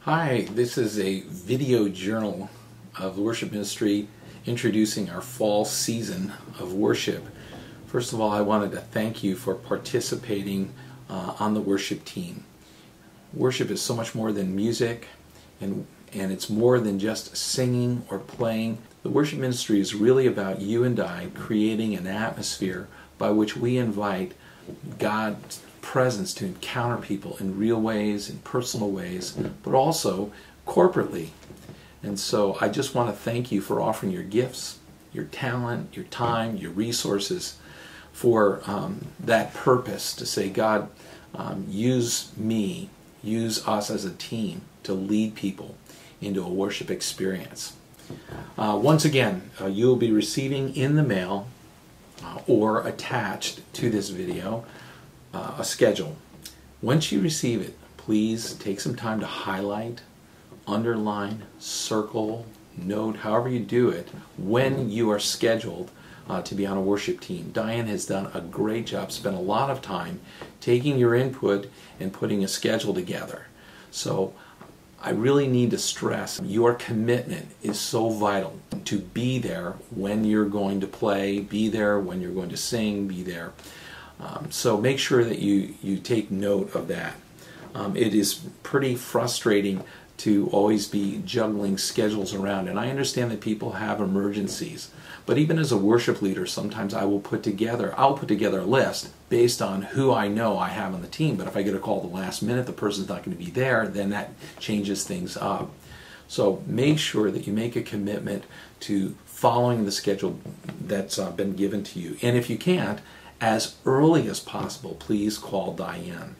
Hi, this is a video journal of the worship ministry introducing our fall season of worship. First of all, I wanted to thank you for participating on the worship team. Worship is so much more than music, and it's more than just singing or playing. The worship ministry is really about you and I creating an atmosphere by which we invite God's presence to encounter people in real ways, in personal ways, but also corporately. And so I just want to thank you for offering your gifts, your talent, your time, your resources for that purpose, to say, God, use me, use us as a team to lead people into a worship experience. Once again, you will be receiving in the mail or attached to this video a schedule. Once you receive it, please take some time to highlight, underline, circle, note, however you do it, when you are scheduled to be on a worship team. Diane has done a great job, spent a lot of time taking your input and putting a schedule together. So I really need to stress your commitment is so vital to be there when you're going to play, be there when you're going to sing, be there. So make sure that you take note of that. It is pretty frustrating to always be juggling schedules around, and I understand that people have emergencies. But even as a worship leader, sometimes I'll put together a list based on who I know I have on the team. But if I get a call at the last minute, the person's not going to be there, then that changes things up. So make sure that you make a commitment to following the schedule that's been given to you. And if you can't, as early as possible, please call Diane.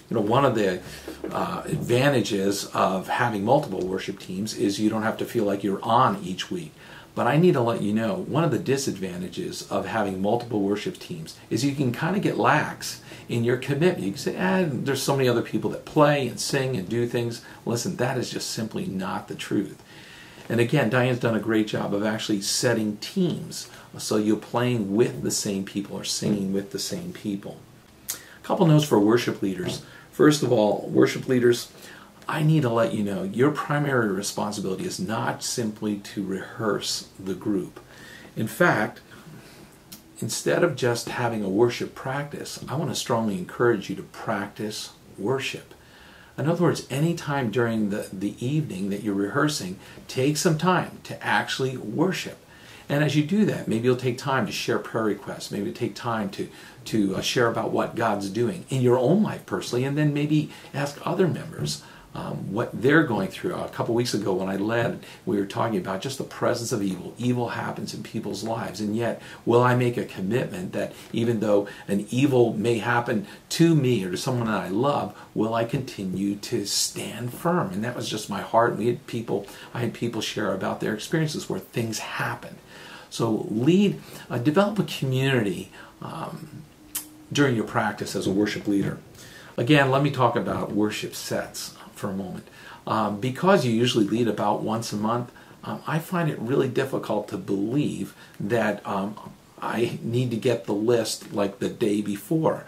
You know, one of the advantages of having multiple worship teams is you don't have to feel like you're on each week. But I need to let you know, one of the disadvantages of having multiple worship teams is you can kind of get lax in your commitment. You can say, there's so many other people that play and sing and do things. Listen, that is just simply not the truth. And again, Diane's done a great job of actually setting teams so you're playing with the same people or singing with the same people. A couple notes for worship leaders. First of all, worship leaders, I need to let you know your primary responsibility is not simply to rehearse the group. In fact, instead of just having a worship practice, I want to strongly encourage you to practice worship. In other words, any time during the evening that you're rehearsing, take some time to actually worship. And as you do that, maybe you'll take time to share prayer requests. Maybe take time to share about what God's doing in your own life personally, and then maybe ask other members what they're going through. A couple weeks ago when I led, we were talking about just the presence of evil. Evil happens in people's lives, and yet will I make a commitment that even though an evil may happen to me or to someone that I love, will I continue to stand firm? And that was just my heart. I had people share about their experiences where things happen. So develop a community during your practice as a worship leader. Again, let me talk about worship sets for a moment. Because you usually lead about once a month, I find it really difficult to believe that I need to get the list like the day before.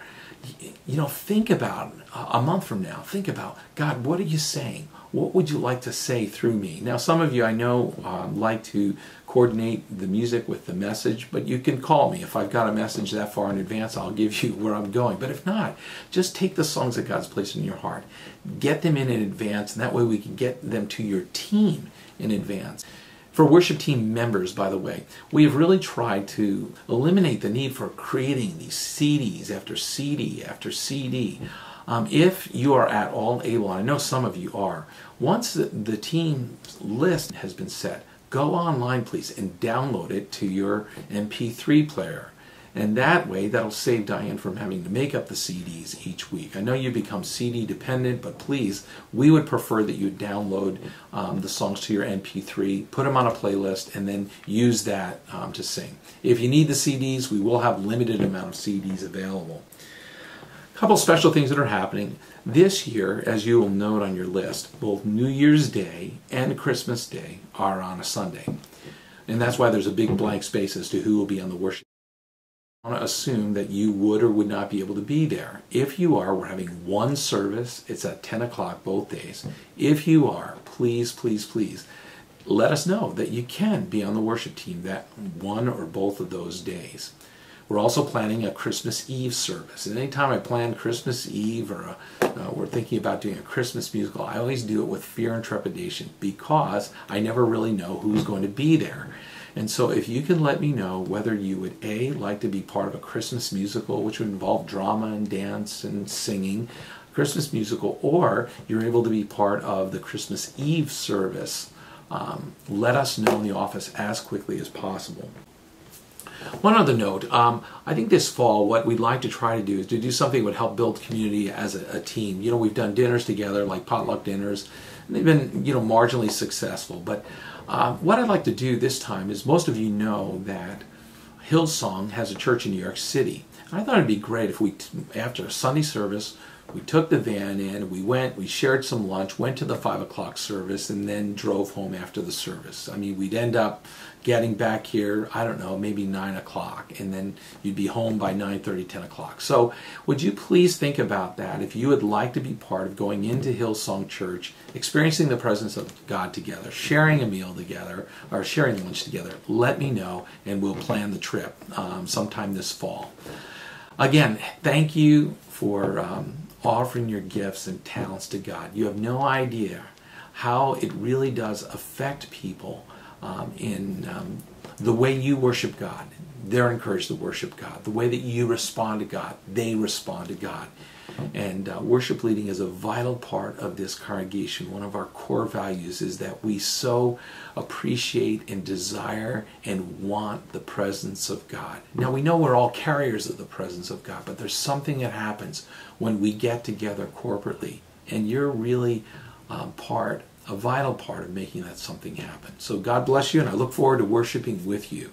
You know, think about a month from now. Think about, God, what are you saying? What would you like to say through me? Now, some of you I know like to coordinate the music with the message, but you can call me. If I've got a message that far in advance, I'll give you where I'm going. But if not, just take the songs that God's placed in your heart. Get them in advance, and that way we can get them to your team in advance. For worship team members, by the way, we have really tried to eliminate the need for creating these CDs after CD after CD. If you are at all able, and I know some of you are, once the team list has been set, go online, please, and download it to your MP3 player. And that way, that'll save Diane from having to make up the CDs each week. I know you become CD dependent, but please, we would prefer that you download the songs to your MP3, put them on a playlist, and then use that to sing. If you need the CDs, we will have limited amount of CDs available. A couple special things that are happening this year, as you will note on your list. Both New Year's Day and Christmas Day are on a Sunday. And that's why there's a big blank space as to who will be on the worship. I want to assume that you would or would not be able to be there. If you are, we're having one service. It's at 10 o'clock both days. If you are, please, please, please, let us know that you can be on the worship team that one or both of those days. We're also planning a Christmas Eve service. And anytime I plan Christmas Eve or we're thinking about doing a Christmas musical, I always do it with fear and trepidation because I never really know who's going to be there. And so if you can let me know whether you would A, like to be part of a Christmas musical, which would involve drama and dance and singing, Christmas musical, or you're able to be part of the Christmas Eve service, let us know in the office as quickly as possible. One other note, I think this fall what we'd like to try to do is to do something that would help build community as a team. You know, we've done dinners together, like potluck dinners, and they've been, you know, marginally successful. But what I'd like to do this time is, most of you know that Hillsong has a church in New York City. And I thought it'd be great if we, after a Sunday service, we took the van in, we went, we shared some lunch, went to the 5 o'clock service, and then drove home after the service. I mean, we'd end up getting back here, I don't know, maybe 9 o'clock, and then you'd be home by 9:30, 10 o'clock. So would you please think about that? If you would like to be part of going into Hillsong Church, experiencing the presence of God together, sharing a meal together, or sharing lunch together, let me know, and we'll plan the trip sometime this fall. Again, thank you for offering your gifts and talents to God. You have no idea how it really does affect people in the way you worship God. They're encouraged to worship God. The way that you respond to God, they respond to God. And worship leading is a vital part of this congregation. One of our core values is that we so appreciate and desire and want the presence of God. Now, we know we're all carriers of the presence of God, but there's something that happens when we get together corporately. And you're really a vital part of making that something happen. So God bless you, and I look forward to worshiping with you.